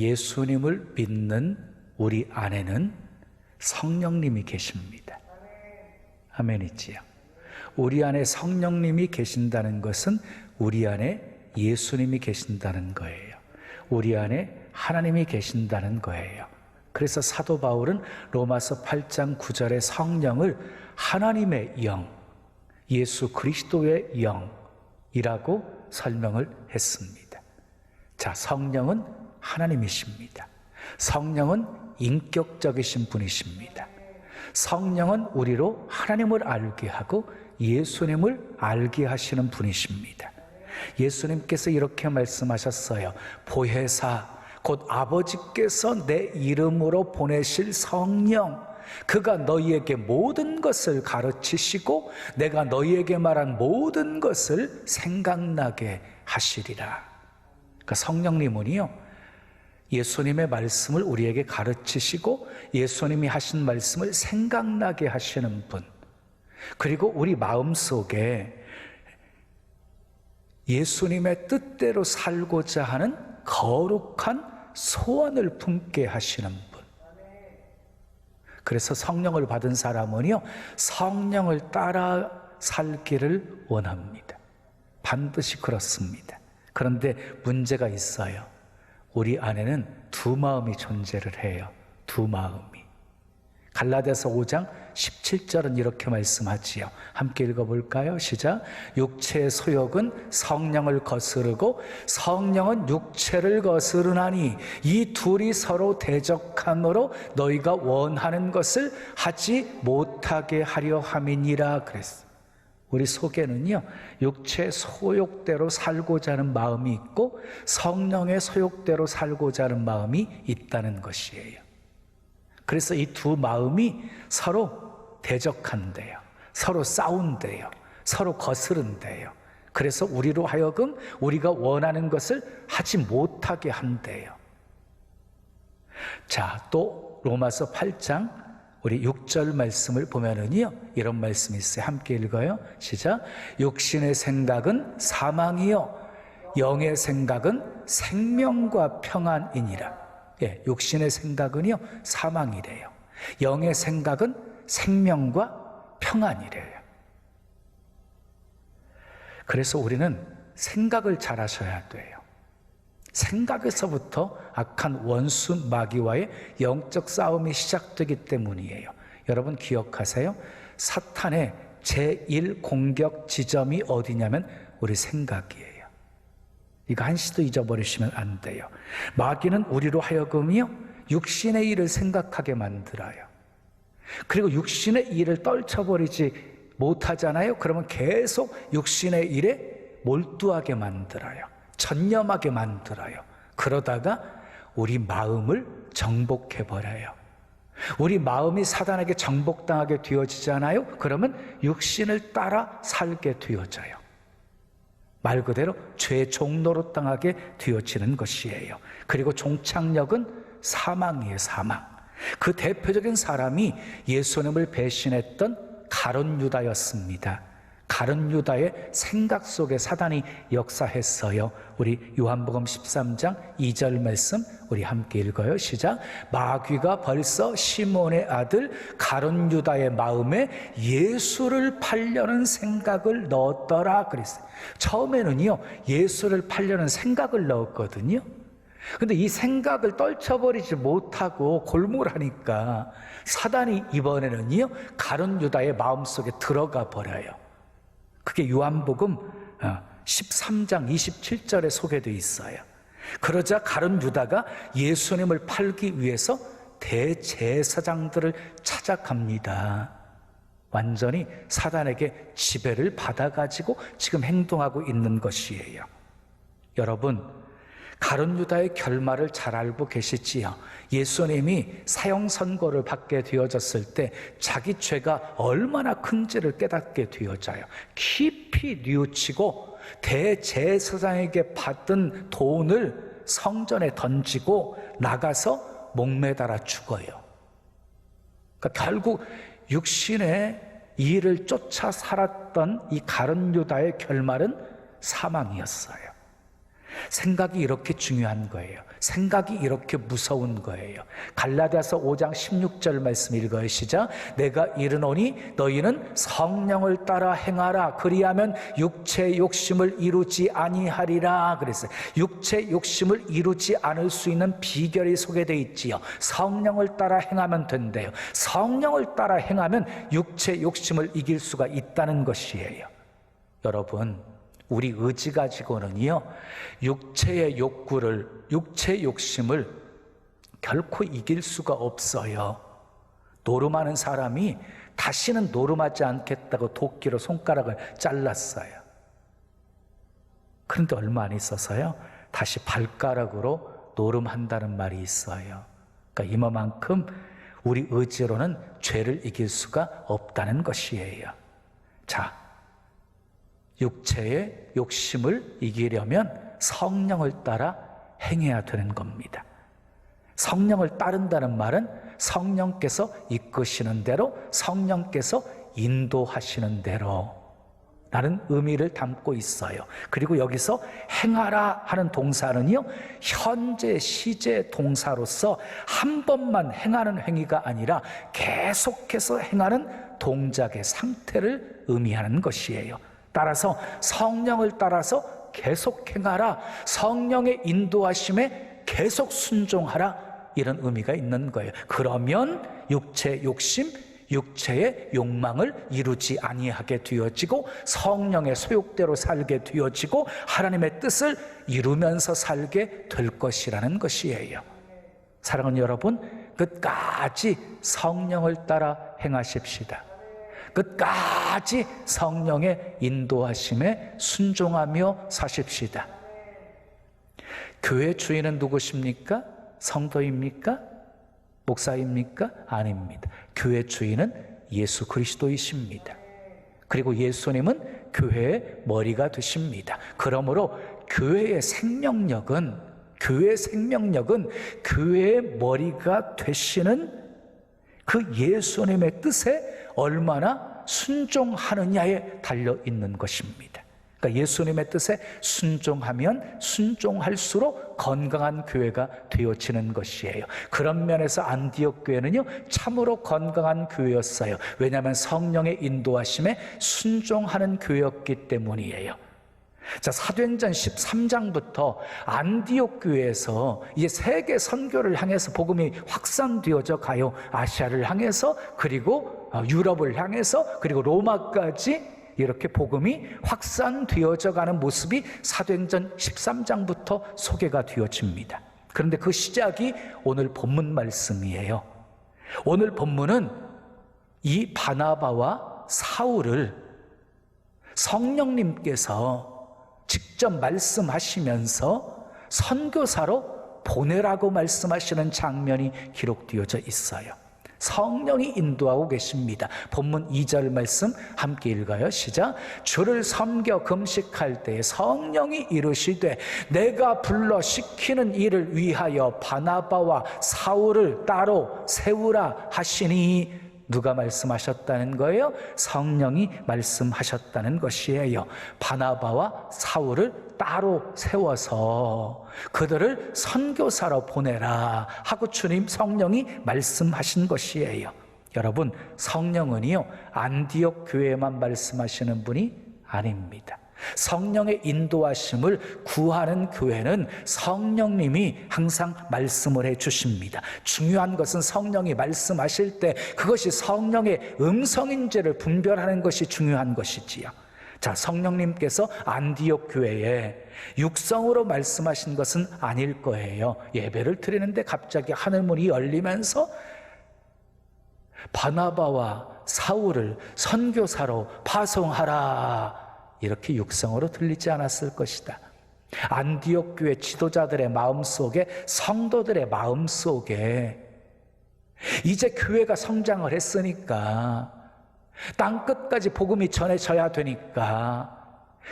예수님을 믿는 우리 안에는 성령님이 계십니다. 아멘이지요. 우리 안에 성령님이 계신다는 것은 우리 안에 예수님이 계신다는 거예요. 우리 안에 하나님이 계신다는 거예요. 그래서 사도 바울은 로마서 8장 9절에 성령을 하나님의 영, 예수 그리스도의 영이라고 설명을 했습니다. 자, 성령은 하나님이십니다. 성령은 인격적이신 분이십니다. 성령은 우리로 하나님을 알게 하고 예수님을 알게 하시는 분이십니다. 예수님께서 이렇게 말씀하셨어요. 보혜사, 곧 아버지께서 내 이름으로 보내실 성령, 그가 너희에게 모든 것을 가르치시고 내가 너희에게 말한 모든 것을 생각나게 하시리라. 그러니까 성령님은요, 예수님의 말씀을 우리에게 가르치시고 예수님이 하신 말씀을 생각나게 하시는 분, 그리고 우리 마음속에 예수님의 뜻대로 살고자 하는 거룩한 소원을 품게 하시는 분. 그래서 성령을 받은 사람은요, 성령을 따라 살기를 원합니다. 반드시 그렇습니다. 그런데 문제가 있어요. 우리 안에는 두 마음이 존재를 해요. 두 마음이. 갈라디아서 5장 17절은 이렇게 말씀하지요. 함께 읽어볼까요? 시작. 육체의 소욕은 성령을 거스르고 성령은 육체를 거스르나니 이 둘이 서로 대적함으로 너희가 원하는 것을 하지 못하게 하려 함이니라 그랬어요. 우리 속에는요, 육체의 소욕대로 살고자 하는 마음이 있고 성령의 소욕대로 살고자 하는 마음이 있다는 것이에요. 그래서 이 두 마음이 서로 대적한대요. 서로 싸운대요. 서로 거스른대요. 그래서 우리로 하여금 우리가 원하는 것을 하지 못하게 한대요. 자, 또 로마서 8장 우리 6절 말씀을 보면은요, 이런 말씀이 있어요. 함께 읽어요. 시작. 육신의 생각은 사망이요 영의 생각은 생명과 평안이니라. 예, 육신의 생각은요 사망이래요. 영의 생각은 생명과 평안이래요. 그래서 우리는 생각을 잘 하셔야 돼요. 생각에서부터 악한 원수 마귀와의 영적 싸움이 시작되기 때문이에요. 여러분 기억하세요? 사탄의 제1 공격 지점이 어디냐면 우리 생각이에요. 이거 한시도 잊어버리시면 안 돼요. 마귀는 우리로 하여금요 육신의 일을 생각하게 만들어요. 그리고 육신의 일을 떨쳐버리지 못하잖아요. 그러면 계속 육신의 일에 몰두하게 만들어요. 전념하게 만들어요. 그러다가 우리 마음을 정복해버려요. 우리 마음이 사단에게 정복당하게 되어지잖아요. 그러면 육신을 따라 살게 되어져요. 말 그대로 죄의 종노릇 당하게 되어지는 것이에요. 그리고 종착역은 사망이에요. 사망. 그 대표적인 사람이 예수님을 배신했던 가룟 유다였습니다. 가룟 유다의 생각 속에 사단이 역사했어요. 우리 요한복음 13장 2절 말씀 우리 함께 읽어요. 시작. 마귀가 벌써 시몬의 아들 가룟 유다의 마음에 예수를 팔려는 생각을 넣었더라 그랬어요. 처음에는요 예수를 팔려는 생각을 넣었거든요. 근데 이 생각을 떨쳐버리지 못하고 골몰하니까 사단이 이번에는요 가룟 유다의 마음속에 들어가 버려요. 그게 요한복음 13장 27절에 소개되어 있어요. 그러자 가룟 유다가 예수님을 팔기 위해서 대제사장들을 찾아갑니다. 완전히 사단에게 지배를 받아가지고 지금 행동하고 있는 것이에요. 여러분, 가룟 유다의 결말을 잘 알고 계시지요? 예수님이 사형 선고를 받게 되어졌을 때 자기 죄가 얼마나 큰지를 깨닫게 되어져요. 깊이 뉘우치고 대제사장에게 받은 돈을 성전에 던지고 나가서 목매달아 죽어요. 그러니까 결국 육신의 일을 쫓아 살았던 이 가룟 유다의 결말은 사망이었어요. 생각이 이렇게 중요한 거예요. 생각이 이렇게 무서운 거예요. 갈라디아서 5장 16절 말씀 읽어요. 시작. 내가 이르노니 너희는 성령을 따라 행하라. 그리하면 육체의 욕심을 이루지 아니하리라. 그랬어요. 육체의 욕심을 이루지 않을 수 있는 비결이 소개되어 있지요. 성령을 따라 행하면 된대요. 성령을 따라 행하면 육체의 욕심을 이길 수가 있다는 것이에요. 여러분, 우리 의지 가지고는요, 육체의 욕심을 결코 이길 수가 없어요. 노름하는 사람이 다시는 노름하지 않겠다고 도끼로 손가락을 잘랐어요. 그런데 얼마 안 있어서요, 다시 발가락으로 노름한다는 말이 있어요. 그러니까 이만큼 우리 의지로는 죄를 이길 수가 없다는 것이에요. 자, 육체의 욕심을 이기려면 성령을 따라 행해야 되는 겁니다. 성령을 따른다는 말은 성령께서 이끄시는 대로, 성령께서 인도하시는 대로 라는 의미를 담고 있어요. 그리고 여기서 행하라 하는 동사는요, 현재 시제 동사로서 한 번만 행하는 행위가 아니라 계속해서 행하는 동작의 상태를 의미하는 것이에요. 따라서 성령을 따라서 계속 행하라, 성령의 인도하심에 계속 순종하라, 이런 의미가 있는 거예요. 그러면 육체의 욕심, 육체의 욕망을 이루지 아니하게 되어지고 성령의 소욕대로 살게 되어지고 하나님의 뜻을 이루면서 살게 될 것이라는 것이에요. 사랑하는 여러분, 끝까지 성령을 따라 행하십시다. 끝까지 성령의 인도하심에 순종하며 사십시다. 교회 주인은 누구십니까? 성도입니까? 목사입니까? 아닙니다. 교회 주인은 예수 그리스도이십니다. 그리고 예수님은 교회의 머리가 되십니다. 그러므로 교회의 생명력은 교회의 머리가 되시는 그 예수님의 뜻에 얼마나 순종하느냐에 달려 있는 것입니다. 그러니까 예수님의 뜻에 순종하면 순종할수록 건강한 교회가 되어지는 것이에요. 그런 면에서 안디옥 교회는요, 참으로 건강한 교회였어요. 왜냐하면 성령의 인도하심에 순종하는 교회였기 때문이에요. 자, 사도행전 13장부터 안디옥 교회에서 이제 세계 선교를 향해서 복음이 확산되어져 가요. 아시아를 향해서, 그리고 유럽을 향해서, 그리고 로마까지 이렇게 복음이 확산되어져 가는 모습이 사도행전 13장부터 소개가 되어집니다. 그런데 그 시작이 오늘 본문 말씀이에요. 오늘 본문은 이 바나바와 사울을 성령님께서 직접 말씀하시면서 선교사로 보내라고 말씀하시는 장면이 기록되어져 있어요. 성령이 인도하고 계십니다. 본문 2절 말씀 함께 읽어요. 시작. 주를 섬겨 금식할 때에 성령이 이르시되 내가 불러 시키는 일을 위하여 바나바와 사울을 따로 세우라 하시니, 누가 말씀하셨다는 거예요? 성령이 말씀하셨다는 것이에요. 바나바와 사울을 따로 세워서 그들을 선교사로 보내라 하고 주님 성령이 말씀하신 것이에요. 여러분, 성령은요, 안디옥 교회에만 말씀하시는 분이 아닙니다. 성령의 인도하심을 구하는 교회는 성령님이 항상 말씀을 해주십니다. 중요한 것은 성령이 말씀하실 때 그것이 성령의 음성인지를 분별하는 것이 중요한 것이지요. 자, 성령님께서 안디옥 교회에 육성으로 말씀하신 것은 아닐 거예요. 예배를 드리는데 갑자기 하늘문이 열리면서 바나바와 사울을 선교사로 파송하라, 이렇게 육성으로 들리지 않았을 것이다. 안디옥 교회 지도자들의 마음속에, 성도들의 마음속에 이제 교회가 성장을 했으니까 땅끝까지 복음이 전해져야 되니까,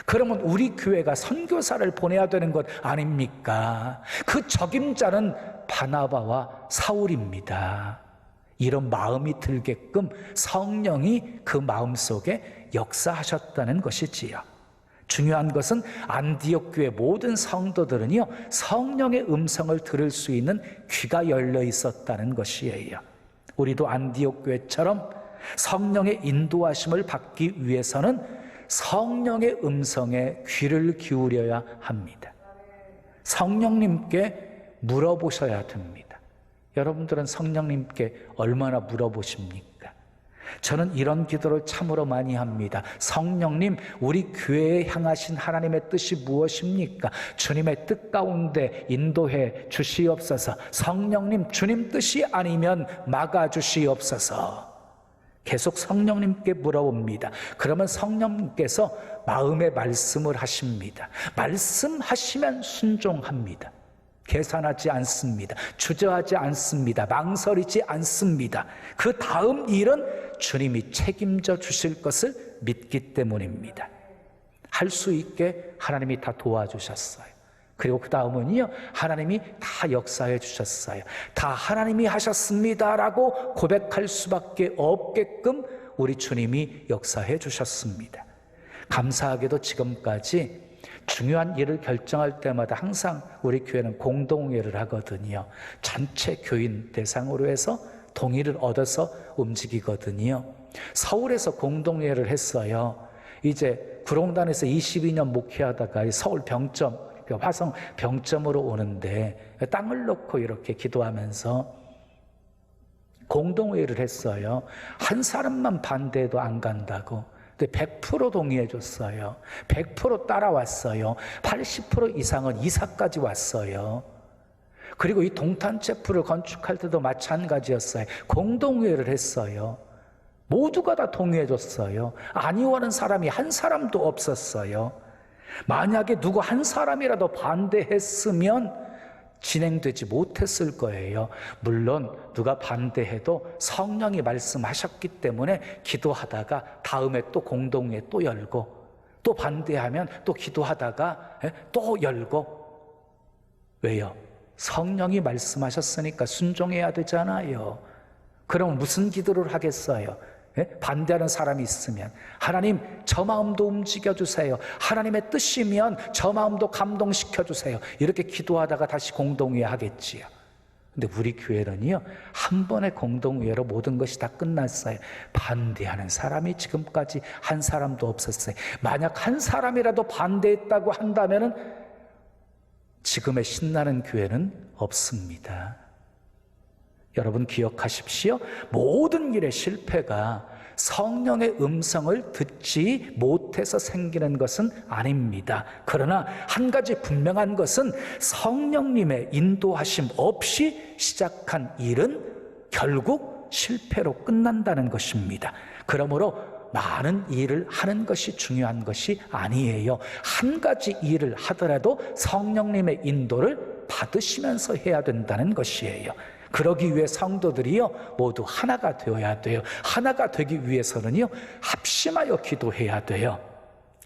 그러면 우리 교회가 선교사를 보내야 되는 것 아닙니까? 그 적임자는 바나바와 사울입니다. 이런 마음이 들게끔 성령이 그 마음속에 역사하셨다는 것이지요. 중요한 것은 안디옥 교회 모든 성도들은요, 성령의 음성을 들을 수 있는 귀가 열려 있었다는 것이에요. 우리도 안디옥 교회처럼 성령의 인도하심을 받기 위해서는 성령의 음성에 귀를 기울여야 합니다. 성령님께 물어보셔야 됩니다. 여러분들은 성령님께 얼마나 물어보십니까? 저는 이런 기도를 참으로 많이 합니다. 성령님, 우리 교회에 향하신 하나님의 뜻이 무엇입니까? 주님의 뜻 가운데 인도해 주시옵소서. 성령님, 주님 뜻이 아니면 막아주시옵소서. 계속 성령님께 물어봅니다. 그러면 성령님께서 마음의 말씀을 하십니다. 말씀하시면 순종합니다. 계산하지 않습니다. 주저하지 않습니다. 망설이지 않습니다. 그 다음 일은 주님이 책임져 주실 것을 믿기 때문입니다. 할 수 있게 하나님이 다 도와주셨어요. 그리고 그 다음은요, 하나님이 다 역사해 주셨어요. 다 하나님이 하셨습니다라고 고백할 수밖에 없게끔 우리 주님이 역사해 주셨습니다. 감사하게도 지금까지 중요한 일을 결정할 때마다 항상 우리 교회는 공동회를 하거든요. 전체 교인 대상으로 해서 동의를 얻어서 움직이거든요. 서울에서 공동회를 했어요. 이제 구룡단에서 22년 목회하다가 서울 병점, 화성 병점으로 오는데 땅을 놓고 이렇게 기도하면서 공동회를 했어요. 한 사람만 반대해도 안 간다고. 100% 동의해 줬어요. 100% 따라왔어요. 80% 이상은 이사까지 왔어요. 그리고 이 동탄체프를 건축할 때도 마찬가지였어요. 공동회의를 했어요. 모두가 다 동의해 줬어요. 아니오하는 사람이 한 사람도 없었어요. 만약에 누구 한 사람이라도 반대했으면 진행되지 못했을 거예요. 물론 누가 반대해도 성령이 말씀하셨기 때문에 기도하다가 다음에 또 공동회 또 열고, 또 반대하면 또 기도하다가 또 열고. 왜요? 성령이 말씀하셨으니까 순종해야 되잖아요. 그럼 무슨 기도를 하겠어요? 반대하는 사람이 있으면 하나님, 저 마음도 움직여주세요. 하나님의 뜻이면 저 마음도 감동시켜주세요. 이렇게 기도하다가 다시 공동회 하겠지요. 근데 우리 교회는요, 한 번의 공동회로 모든 것이 다 끝났어요. 반대하는 사람이 지금까지 한 사람도 없었어요. 만약 한 사람이라도 반대했다고 한다면은 지금의 신나는 교회는 없습니다. 여러분 기억하십시오. 모든 일의 실패가 성령의 음성을 듣지 못해서 생기는 것은 아닙니다. 그러나 한 가지 분명한 것은 성령님의 인도하심 없이 시작한 일은 결국 실패로 끝난다는 것입니다. 그러므로 많은 일을 하는 것이 중요한 것이 아니에요. 한 가지 일을 하더라도 성령님의 인도를 받으시면서 해야 된다는 것이에요. 그러기 위해 성도들이요, 모두 하나가 되어야 돼요. 하나가 되기 위해서는요, 합심하여 기도해야 돼요.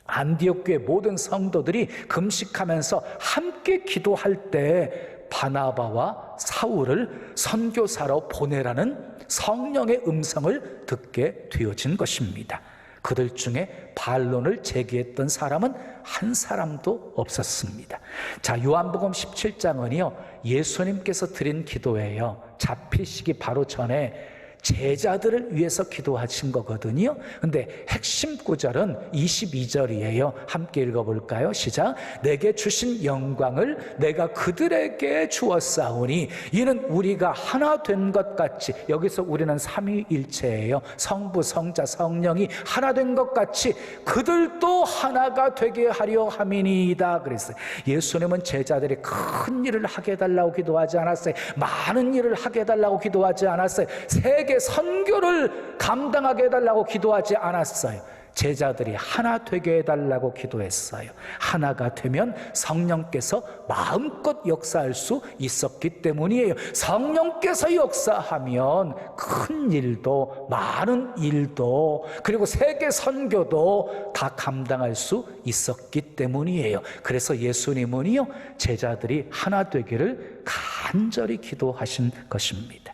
안디옥 교회 모든 성도들이 금식하면서 함께 기도할 때 바나바와 사울을 선교사로 보내라는 성령의 음성을 듣게 되어진 것입니다. 그들 중에 반론을 제기했던 사람은 한 사람도 없었습니다. 자, 요한복음 17장은요, 예수님께서 드린 기도예요. 잡히시기 바로 전에 제자들을 위해서 기도하신 거거든요. 근데 핵심 구절은 22절이에요. 함께 읽어볼까요? 시작. 내게 주신 영광을 내가 그들에게 주었사오니 이는 우리가 하나 된 것 같이. 여기서 우리는 삼위일체예요. 성부, 성자, 성령이 하나 된 것 같이 그들도 하나가 되게 하려 함이니이다 그랬어요. 예수님은 제자들이 큰 일을 하게 해달라고 기도하지 않았어요. 많은 일을 하게 해달라고 기도하지 않았어요. 세계 선교를 감당하게 해달라고 기도하지 않았어요. 제자들이 하나 되게 해달라고 기도했어요. 하나가 되면 성령께서 마음껏 역사할 수 있었기 때문이에요. 성령께서 역사하면 큰 일도 많은 일도 그리고 세계 선교도 다 감당할 수 있었기 때문이에요. 그래서 예수님은요, 제자들이 하나 되기를 간절히 기도하신 것입니다.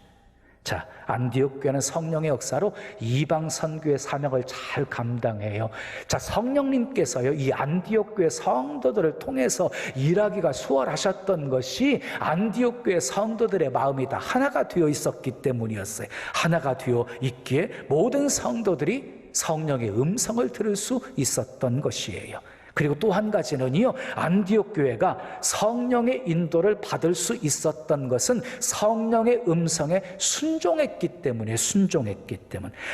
자, 안디옥 교회는 성령의 역사로 이방 선교의 사명을 잘 감당해요. 자, 성령님께서요, 이 안디옥 교회 성도들을 통해서 일하기가 수월하셨던 것이 안디옥 교회 성도들의 마음이 다 하나가 되어 있었기 때문이었어요. 하나가 되어 있기에 모든 성도들이 성령의 음성을 들을 수 있었던 것이에요. 그리고 또 한 가지는요, 안디옥 교회가 성령의 인도를 받을 수 있었던 것은 성령의 음성에 순종했기 때문에.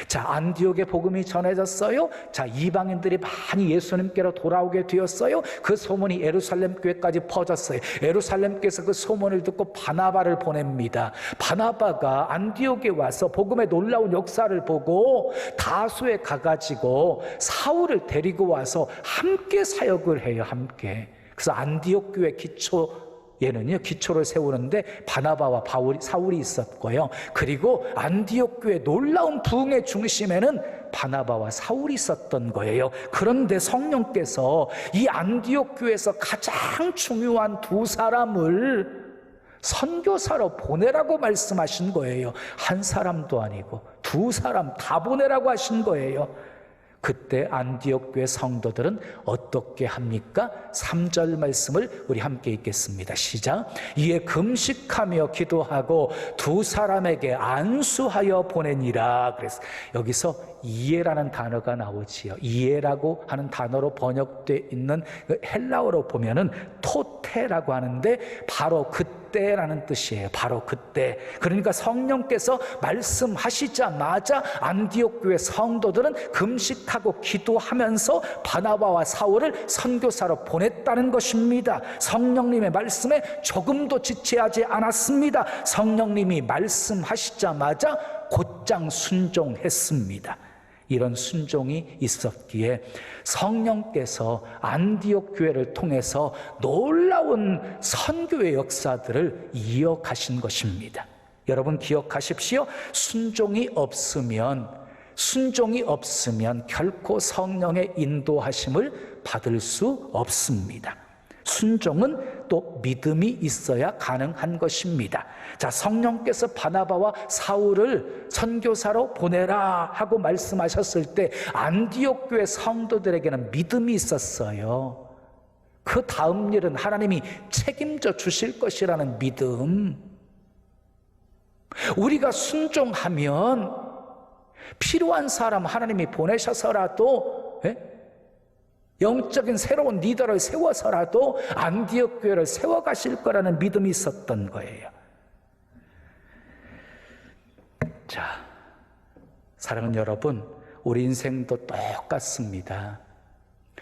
자, 안디옥의 복음이 전해졌어요. 자, 이방인들이 많이 예수님께로 돌아오게 되었어요. 그 소문이 예루살렘 교회까지 퍼졌어요. 예루살렘께서 그 소문을 듣고 바나바를 보냅니다. 바나바가 안디옥에 와서 복음의 놀라운 역사를 보고 다소에 가가지고 사울을 데리고 와서 함께 사역을 해요. 함께. 그래서 안디옥 교회 기초를 세우는데 바나바와 사울이 있었고요. 그리고 안디옥 교회 놀라운 부흥의 중심에는 바나바와 사울이 있었던 거예요. 그런데 성령께서 이 안디옥 교회에서 가장 중요한 두 사람을 선교사로 보내라고 말씀하신 거예요. 한 사람도 아니고 두 사람 다 보내라고 하신 거예요. 그때 안디옥 교회 성도들은 어떻게 합니까? 3절 말씀을 우리 함께 읽겠습니다. 시작. 이에 금식하며 기도하고 두 사람에게 안수하여 보내니라. 그래서 여기서 이에라는 단어가 나오지요. 이에라고 하는 단어로 번역되어 있는 그 헬라어로 보면은 토테라고 하는데 바로 그때라는 뜻이에요. 바로 그때. 그러니까 성령께서 말씀하시자마자 안디옥 교회 성도들은 금식하고 기도하면서 바나바와 사울을 선교사로 보냈다는 것입니다. 성령님의 말씀에 조금도 지체하지 않았습니다. 성령님이 말씀하시자마자 곧장 순종했습니다. 이런 순종이 있었기에 성령께서 안디옥 교회를 통해서 놀라운 선교의 역사들을 이어가신 것입니다. 여러분 기억하십시오. 순종이 없으면 결코 성령의 인도하심을 받을 수 없습니다. 순종은 또 믿음이 있어야 가능한 것입니다. 자, 성령께서 바나바와 사울을 선교사로 보내라 하고 말씀하셨을 때 안디옥 교회 성도들에게는 믿음이 있었어요. 그 다음 일은 하나님이 책임져 주실 것이라는 믿음. 우리가 순종하면 필요한 사람 하나님이 보내셔서라도 영적인 새로운 리더를 세워서라도 안디옥 교회를 세워가실 거라는 믿음이 있었던 거예요. 자, 사랑하는 여러분, 우리 인생도 똑같습니다.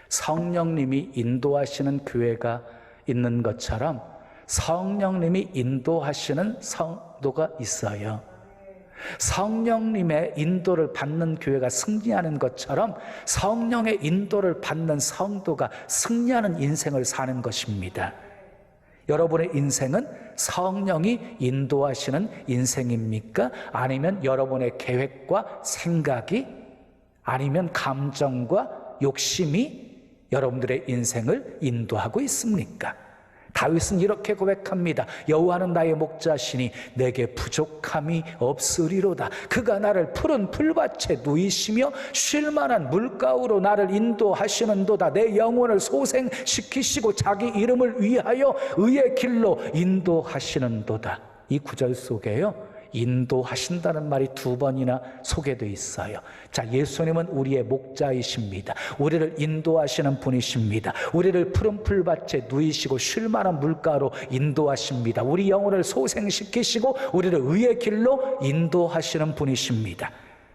성령님이 인도하시는 교회가 있는 것처럼 성령님이 인도하시는 성도가 있어요. 성령님의 인도를 받는 교회가 승리하는 것처럼 성령의 인도를 받는 성도가 승리하는 인생을 사는 것입니다. 여러분의 인생은 성령이 인도하시는 인생입니까? 아니면 여러분의 계획과 생각이, 아니면 감정과 욕심이 여러분들의 인생을 인도하고 있습니까? 다윗은 이렇게 고백합니다. 여호와는 나의 목자시니 내게 부족함이 없으리로다. 그가 나를 푸른 풀밭에 누이시며 쉴 만한 물가로 나를 인도하시는도다. 내 영혼을 소생시키시고 자기 이름을 위하여 의의 길로 인도하시는도다. 이 구절 속에요, 인도하신다는 말이 2번이나 소개되어 있어요. 자, 예수님은 우리의 목자이십니다. 우리를 인도하시는 분이십니다. 우리를 푸른 풀밭에 누이시고 쉴 만한 물가로 인도하십니다. 우리 영혼을 소생시키시고 우리를 의의 길로 인도하시는 분이십니다.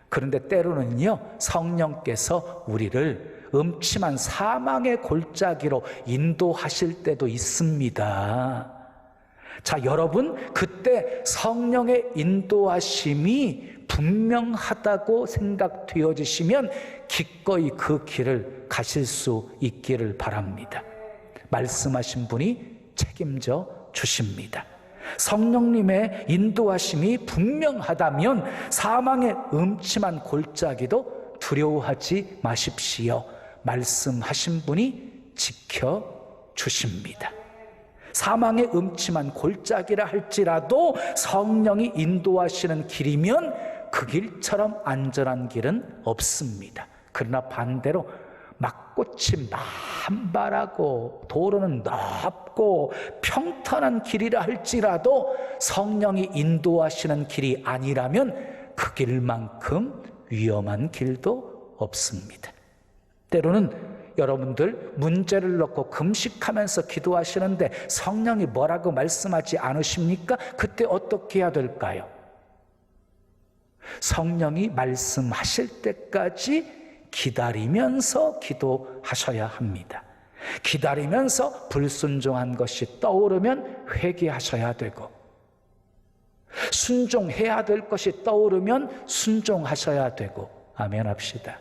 그런데 때로는요, 성령께서 우리를 음침한 사망의 골짜기로 인도하실 때도 있습니다. 자, 여러분, 그때 성령의 인도하심이 분명하다고 생각되어지시면 기꺼이 그 길을 가실 수 있기를 바랍니다. 말씀하신 분이 책임져 주십니다. 성령님의 인도하심이 분명하다면 사망의 음침한 골짜기도 두려워하지 마십시오. 말씀하신 분이 지켜주십니다. 사망의 음침한 골짜기라 할지라도 성령이 인도하시는 길이면 그 길처럼 안전한 길은 없습니다. 그러나 반대로 막꽃이 만발하고 도로는 넓고 평탄한 길이라 할지라도 성령이 인도하시는 길이 아니라면 그 길만큼 위험한 길도 없습니다. 때로는 여러분들 문제를 놓고 금식하면서 기도하시는데 성령이 뭐라고 말씀하지 않으십니까? 그때 어떻게 해야 될까요? 성령이 말씀하실 때까지 기다리면서 기도하셔야 합니다. 기다리면서 불순종한 것이 떠오르면 회개하셔야 되고, 순종해야 될 것이 떠오르면 순종하셔야 되고, 아멘 합시다.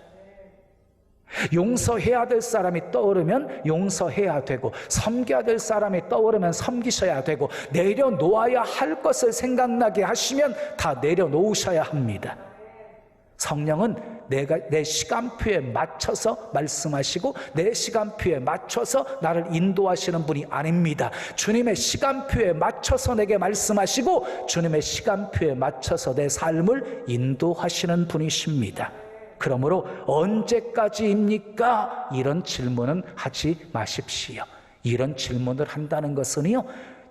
용서해야 될 사람이 떠오르면 용서해야 되고, 섬겨야 될 사람이 떠오르면 섬기셔야 되고, 내려놓아야 할 것을 생각나게 하시면 다 내려놓으셔야 합니다. 성령은 내 시간표에 맞춰서 말씀하시고 내 시간표에 맞춰서 나를 인도하시는 분이 아닙니다. 주님의 시간표에 맞춰서 내게 말씀하시고 주님의 시간표에 맞춰서 내 삶을 인도하시는 분이십니다. 그러므로 언제까지입니까? 이런 질문은 하지 마십시오. 이런 질문을 한다는 것은요,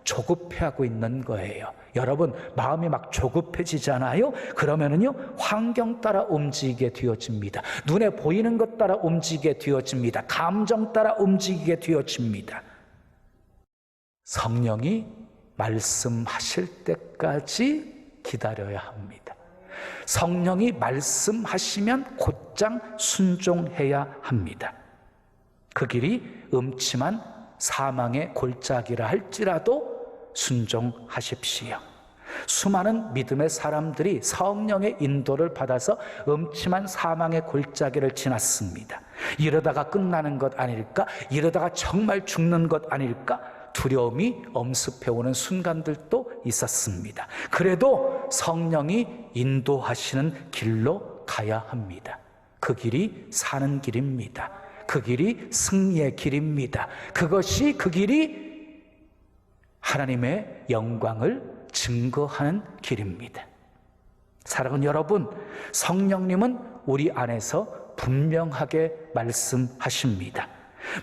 조급해하고 있는 거예요. 여러분, 마음이 막 조급해지잖아요. 그러면은요, 환경 따라 움직이게 되어집니다. 눈에 보이는 것 따라 움직이게 되어집니다. 감정 따라 움직이게 되어집니다. 성령이 말씀하실 때까지 기다려야 합니다. 성령이 말씀하시면 곧장 순종해야 합니다. 그 길이 음침한 사망의 골짜기라 할지라도 순종하십시오. 수많은 믿음의 사람들이 성령의 인도를 받아서 음침한 사망의 골짜기를 지났습니다. 이러다가 끝나는 것 아닐까? 이러다가 정말 죽는 것 아닐까? 두려움이 엄습해오는 순간들도 있었습니다. 그래도 성령이 인도하시는 길로 가야 합니다. 그 길이 사는 길입니다. 그 길이 승리의 길입니다. 그것이 그 길이 하나님의 영광을 증거하는 길입니다. 사랑하는 여러분, 성령님은 우리 안에서 분명하게 말씀하십니다.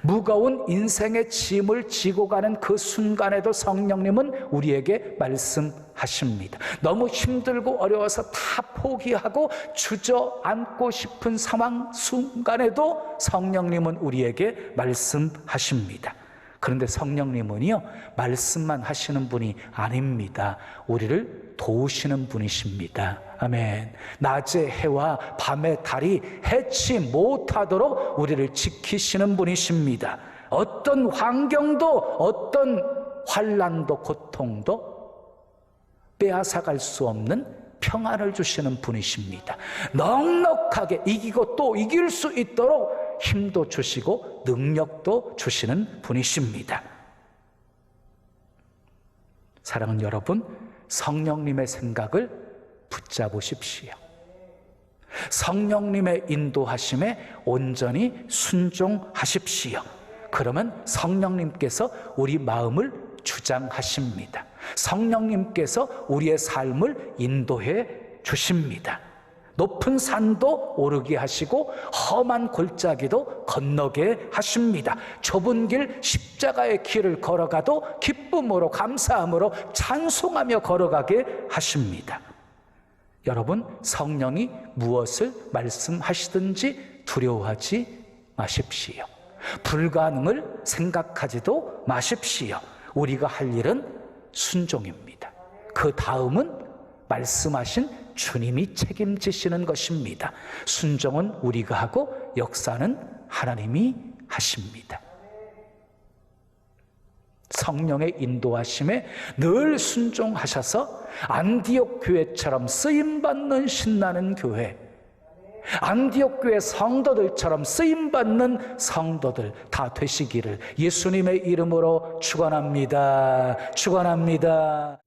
무거운 인생의 짐을 지고 가는 그 순간에도 성령님은 우리에게 말씀하십니다. 너무 힘들고 어려워서 다 포기하고 주저앉고 싶은 상황 순간에도 성령님은 우리에게 말씀하십니다. 그런데 성령님은요, 말씀만 하시는 분이 아닙니다. 우리를 도우시는 분이십니다. 아멘. 낮의 해와 밤의 달이 해치 못하도록 우리를 지키시는 분이십니다. 어떤 환경도 어떤 환난도 고통도 빼앗아갈 수 없는 평안을 주시는 분이십니다. 넉넉하게 이기고 또 이길 수 있도록 힘도 주시고 능력도 주시는 분이십니다. 사랑하는 여러분, 성령님의 생각을 붙잡으십시오. 성령님의 인도하심에 온전히 순종하십시오. 그러면 성령님께서 우리 마음을 주장하십니다. 성령님께서 우리의 삶을 인도해 주십니다. 높은 산도 오르게 하시고 험한 골짜기도 건너게 하십니다. 좁은 길 십자가의 길을 걸어가도 기쁨으로 감사함으로 찬송하며 걸어가게 하십니다. 여러분, 성령이 무엇을 말씀하시든지 두려워하지 마십시오. 불가능을 생각하지도 마십시오. 우리가 할 일은 순종입니다. 그 다음은 말씀하신 주님이 책임지시는 것입니다. 순종은 우리가 하고 역사는 하나님이 하십니다. 성령의 인도하심에 늘 순종하셔서 안디옥 교회처럼 쓰임받는 신나는 교회, 안디옥 교회 성도들처럼 쓰임받는 성도들 다 되시기를 예수님의 이름으로 축원합니다. 축원합니다.